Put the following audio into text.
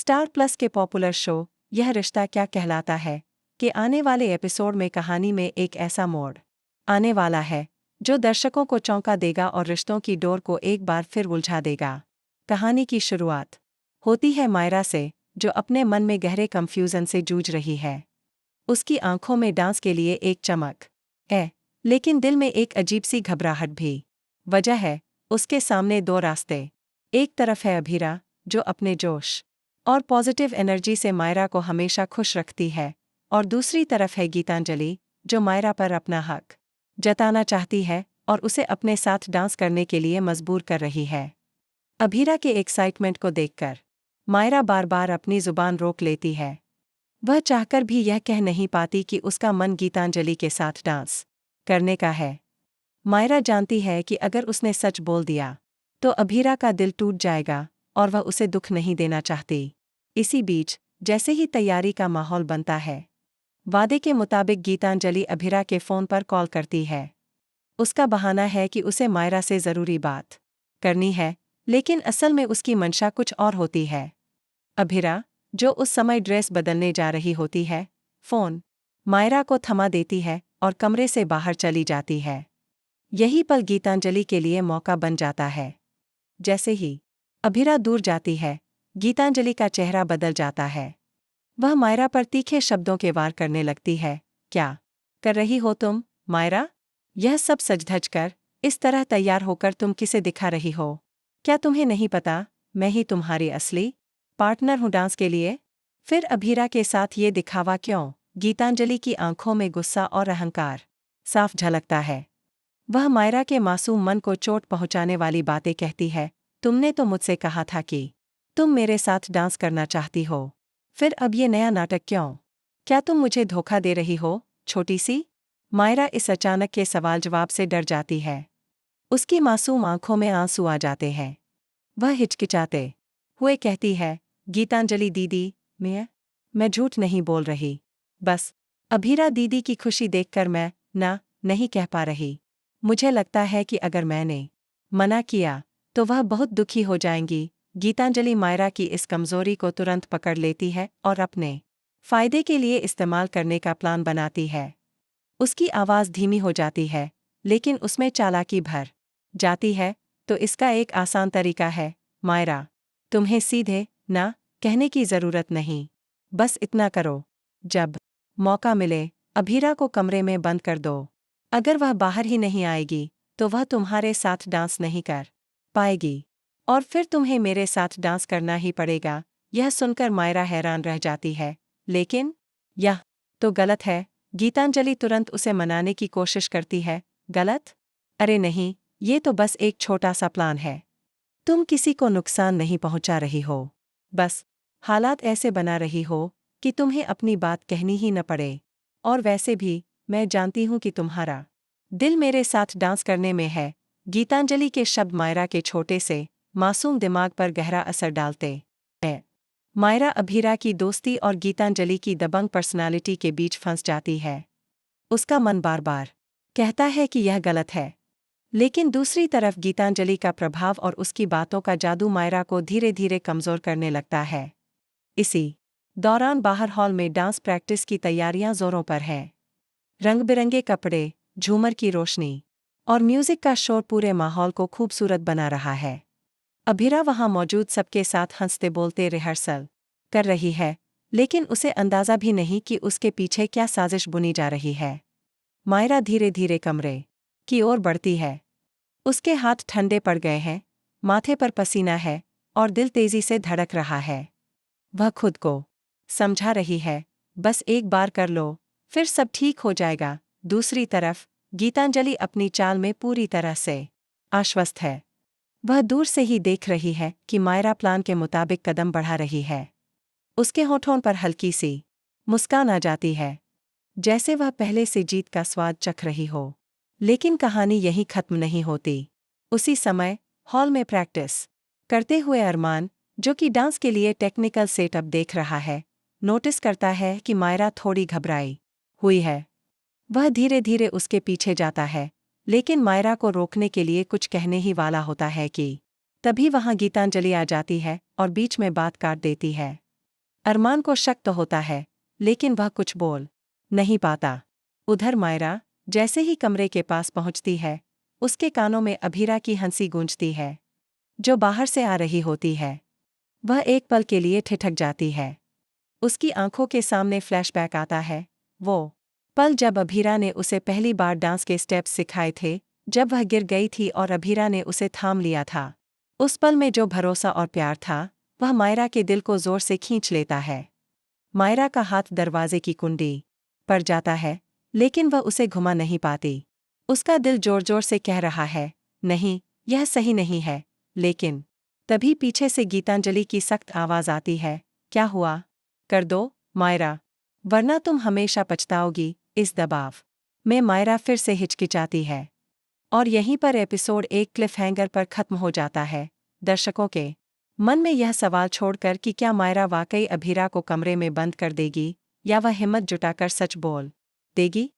Star plus के popular show यह रिश्ता क्या कहलाता है कि आने वाले एपिसोड में कहानी में एक ऐसा मोड़ आने वाला है जो दर्शकों को चौंका देगा और रिश्तों की डोर को एक बार फिर उलझा देगा। कहानी की शुरुआत होती है मायरा से, जो अपने मन में गहरे कंफ्यूजन से जूझ रही है। उसकी आंखों में डांस के लिए एक चमक है, लेकिन दिल में एक अजीब सी घबराहट भी। वजह है उसके सामने दो रास्ते। एक तरफ है अभीरा, जो अपने जोश और पॉजिटिव एनर्जी से मायरा को हमेशा खुश रखती है, और दूसरी तरफ है गीतांजलि, जो मायरा पर अपना हक जताना चाहती है और उसे अपने साथ डांस करने के लिए मजबूर कर रही है। अभीरा के एक्साइटमेंट को देखकर मायरा बार बार अपनी जुबान रोक लेती है। वह चाहकर भी यह कह नहीं पाती कि उसका मन गीतांजलि के साथ डांस करने का है। मायरा जानती है कि अगर उसने सच बोल दिया तो अभीरा का दिल टूट जाएगा और वह उसे दुख नहीं देना चाहती। इसी बीच जैसे ही तैयारी का माहौल बनता है, वादे के मुताबिक गीतांजलि अभीरा के फोन पर कॉल करती है। उसका बहाना है कि उसे मायरा से जरूरी बात करनी है, लेकिन असल में उसकी मंशा कुछ और होती है। अभीरा, जो उस समय ड्रेस बदलने जा रही होती है, फोन मायरा को थमा देती है और कमरे से बाहर चली जाती है। यही पल गीतांजलि के लिए मौका बन जाता है। जैसे ही अभीरा दूर जाती है, गीतांजलि का चेहरा बदल जाता है। वह मायरा पर तीखे शब्दों के वार करने लगती है। क्या कर रही हो तुम, मायरा? यह सब सज-धज कर, इस तरह तैयार होकर तुम किसे दिखा रही हो? क्या तुम्हें नहीं पता मैं ही तुम्हारी असली पार्टनर हूँ डांस के लिए? फिर अभीरा के साथ ये दिखावा क्यों? गीतांजलि की आंखों में गुस्सा और अहंकार साफ झलकता है। वह मायरा के मासूम मन को चोट पहुंचाने वाली बातें कहती है। तुमने तो मुझसे कहा था कि तुम मेरे साथ डांस करना चाहती हो, फिर अब ये नया नाटक क्यों? क्या तुम मुझे धोखा दे रही हो, छोटी सी? मायरा इस अचानक के सवाल जवाब से डर जाती है। उसकी मासूम आंखों में आंसू आ जाते हैं। वह हिचकिचाते हुए कहती है, गीतांजलि दीदी, मैं झूठ नहीं बोल रही। बस अभीरा दीदी की खुशी देखकर मैं नहीं कह पा रही। मुझे लगता है कि अगर मैंने मना किया तो वह बहुत दुखी हो जाएंगी। गीतांजलि मायरा की इस कमजोरी को तुरंत पकड़ लेती है और अपने फायदे के लिए इस्तेमाल करने का प्लान बनाती है। उसकी आवाज़ धीमी हो जाती है, लेकिन उसमें चालाकी भर जाती है। तो इसका एक आसान तरीका है, मायरा, तुम्हें सीधे ना कहने की ज़रूरत नहीं। बस इतना करो, जब मौका मिले अभीरा को कमरे में बंद कर दो। अगर वह बाहर ही नहीं आएगी तो वह तुम्हारे साथ डांस नहीं कर पाएगी, और फिर तुम्हें मेरे साथ डांस करना ही पड़ेगा। यह सुनकर मायरा हैरान रह जाती है। लेकिन यह तो गलत है। गीतांजलि तुरंत उसे मनाने की कोशिश करती है। गलत? अरे नहीं, ये तो बस एक छोटा सा प्लान है। तुम किसी को नुकसान नहीं पहुंचा रही हो, बस हालात ऐसे बना रही हो कि तुम्हें अपनी बात कहनी ही न पड़े। और वैसे भी मैं जानती हूं कि तुम्हारा दिल मेरे साथ डांस करने में है। गीतांजलि के शब्द मायरा के छोटे से मासूम दिमाग पर गहरा असर डालते हैं। मायरा अभीरा की दोस्ती और गीतांजलि की दबंग पर्सनालिटी के बीच फंस जाती है। उसका मन बार बार कहता है कि यह गलत है, लेकिन दूसरी तरफ गीतांजलि का प्रभाव और उसकी बातों का जादू मायरा को धीरे धीरे कमजोर करने लगता है। इसी दौरान बाहर हॉल में डांस प्रैक्टिस की तैयारियां जोरों पर हैं। रंग बिरंगे कपड़े, झूमर की रोशनी और म्यूजिक का शोर पूरे माहौल को खूबसूरत बना रहा है। अभीरा वहां मौजूद सबके साथ हंसते बोलते रिहर्सल कर रही है, लेकिन उसे अंदाजा भी नहीं कि उसके पीछे क्या साजिश बुनी जा रही है। मायरा धीरे धीरे कमरे की ओर बढ़ती है। उसके हाथ ठंडे पड़ गए हैं, माथे पर पसीना है और दिल तेजी से धड़क रहा है। वह खुद को समझा रही है, बस एक बार कर लो, फिर सब ठीक हो जाएगा। दूसरी तरफ गीतांजलि अपनी चाल में पूरी तरह से आश्वस्त है। वह दूर से ही देख रही है कि मायरा प्लान के मुताबिक कदम बढ़ा रही है। उसके होठों पर हल्की सी मुस्कान आ जाती है, जैसे वह पहले से जीत का स्वाद चख रही हो। लेकिन कहानी यहीं खत्म नहीं होती। उसी समय हॉल में प्रैक्टिस करते हुए अरमान, जो कि डांस के लिए टेक्निकल सेटअप देख रहा है, नोटिस करता है कि मायरा थोड़ी घबराई हुई है। वह धीरे धीरे उसके पीछे जाता है, लेकिन मायरा को रोकने के लिए कुछ कहने ही वाला होता है कि तभी वहां गीतांजलि आ जाती है और बीच में बात काट देती है। अरमान को शक तो होता है, लेकिन वह कुछ बोल नहीं पाता। उधर मायरा जैसे ही कमरे के पास पहुंचती है, उसके कानों में अभीरा की हंसी गूंजती है, जो बाहर से आ रही होती है। वह एक पल के लिए ठिठक जाती है। उसकी आंखों के सामने फ्लैशबैक आता है, वो पल जब अभीरा ने उसे पहली बार डांस के स्टेप्स सिखाए थे, जब वह गिर गई थी और अभीरा ने उसे थाम लिया था। उस पल में जो भरोसा और प्यार था, वह मायरा के दिल को जोर से खींच लेता है। मायरा का हाथ दरवाजे की कुंडी पर जाता है, लेकिन वह उसे घुमा नहीं पाती। उसका दिल जोर जोर से कह रहा है, नहीं, यह सही नहीं है। लेकिन तभी पीछे से गीतांजलि की सख्त आवाज आती है, क्या हुआ? कर दो, मायरा, वरना तुम हमेशा पछताओगी। इस दबाव में मायरा फिर से हिचकिचाती है। और यहीं पर एपिसोड एक क्लिफहैंगर पर खत्म हो जाता है, दर्शकों के मन में यह सवाल छोड़कर कि क्या मायरा वाकई अभीरा को कमरे में बंद कर देगी, या वह हिम्मत जुटाकर सच बोल देगी।